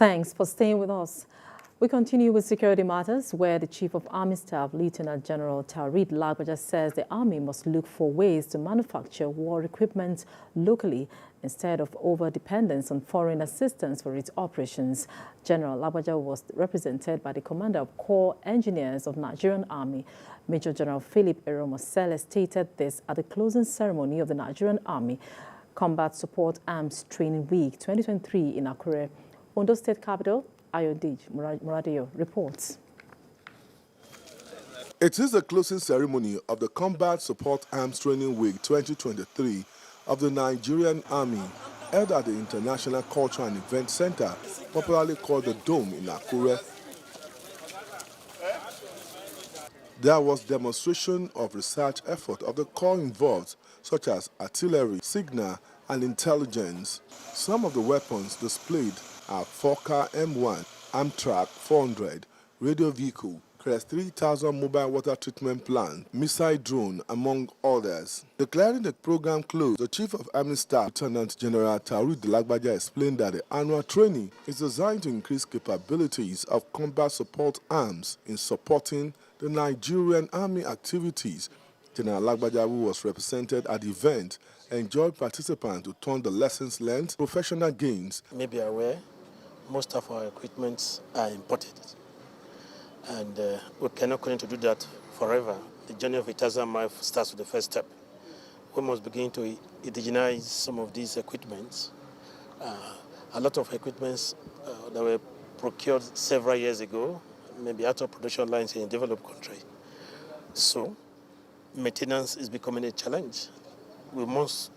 Thanks for staying with us. We continue with security matters, where the Chief of Army Staff, Lieutenant General Taoreed Lagbaja, says the Army must look for ways to manufacture war equipment locally instead of over-dependence on foreign assistance for its operations. General Lagbaja was represented by the Commander of Corps Engineers of Nigerian Army, Major General Philip Eromosele, stated this at the closing ceremony of the Nigerian Army Combat Support Arms Training Week 2023 in Akure, Ondo State Capital. Ayodij Muradio reports. It is the closing ceremony of the Combat Support Arms Training Week 2023 of the Nigerian Army, held at the International Culture and Event Center, popularly called the Dome in Akure. There was demonstration of research effort of the corps involved, such as artillery, signal, and intelligence. Some of the weapons displayed are Fokker M1, Amtrak 400, radio vehicle, Crest 3000 mobile water treatment plant, missile drone, among others. Declaring the program closed, the Chief of Army Staff, Lieutenant General Taoreed Lagbaja, explained that the annual training is designed to increase capabilities of combat support arms in supporting the Nigerian Army activities. General Lagbaja, who was represented at the event, enjoyed participants to turn the lessons learned professional gains. You may be aware, most of our equipment are imported, and we cannot continue to do that forever. The journey of 1,000 miles starts with the first step. We must begin to indigenize some of these equipments. A lot of equipments that were procured several years ago, maybe out of production lines in a developed country. So maintenance is becoming a challenge. We must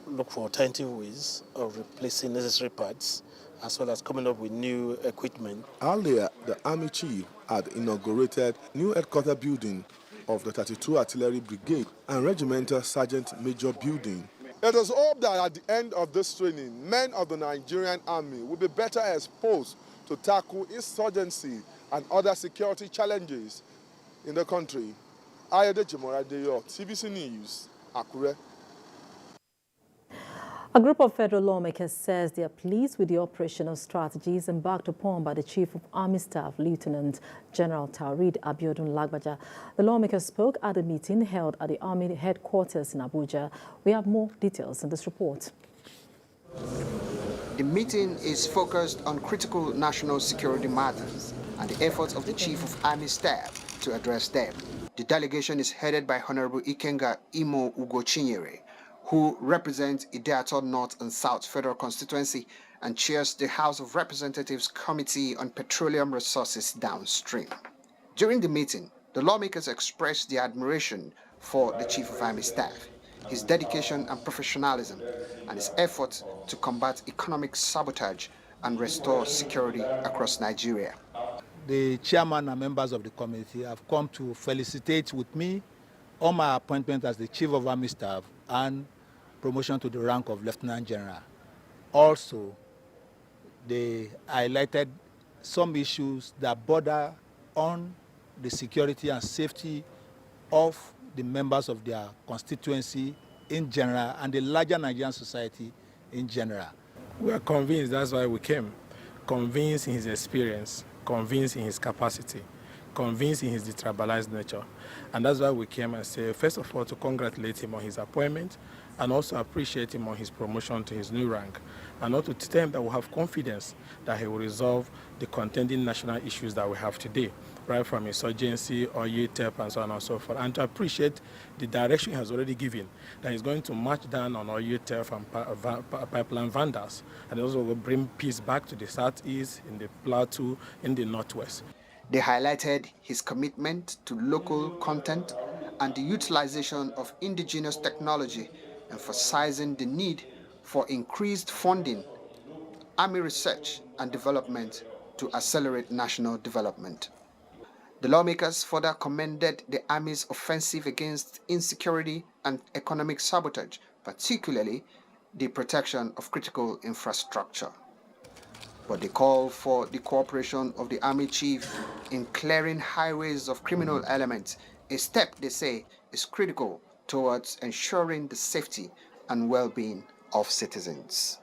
look for alternative ways of replacing necessary parts, as well as coming up with new equipment. Earlier, the Army Chief had inaugurated new headquarters building of the 32 Artillery Brigade and Regimental Sergeant Major building. It is hoped that at the end of this training, men of the Nigerian Army will be better exposed to tackle insurgency and other security challenges in the country. Ayodij Muradio, TVC News, Akure. A group of federal lawmakers says they are pleased with the operational strategies embarked upon by the Chief of Army Staff, Lieutenant General Taoreed Abiodun Lagbaja. The lawmakers spoke at a meeting held at the Army headquarters in Abuja. We have more details in this report. The meeting is focused on critical national security matters and the efforts of the Chief of Army Staff to address them. The delegation is headed by Honorable Ikenga Imo Ugochinyere, who represents Ideato North and South Federal Constituency and chairs the House of Representatives Committee on Petroleum Resources Downstream. During the meeting, the lawmakers expressed their admiration for the Chief of Army Staff, his dedication and professionalism, and his efforts to combat economic sabotage and restore security across Nigeria. The chairman and members of the committee have come to felicitate with me on my appointment as the Chief of Army Staff and promotion to the rank of Lieutenant General. Also, they highlighted some issues that border on the security and safety of the members of their constituency in general and the larger Nigerian society in general. We are convinced, that's why we came, convinced in his experience, convinced in his capacity, convinced in his detribalized nature. And that's why we came and say, first of all, to congratulate him on his appointment and also appreciate him on his promotion to his new rank. And also to tell him that we have confidence that he will resolve the contending national issues that we have today, right from insurgency, oil theft, and so on and so forth. And to appreciate the direction he has already given, that he's going to march down on oil theft and pipeline vandals, and also will bring peace back to the southeast, in the plateau, in the northwest. They highlighted his commitment to local content and the utilization of indigenous technology, emphasizing the need for increased funding, Army research and development to accelerate national development. The lawmakers further commended the Army's offensive against insecurity and economic sabotage, particularly the protection of critical infrastructure. But they call for the cooperation of the Army Chief in clearing highways of criminal elements, a step they say is critical towards ensuring the safety and well-being of citizens.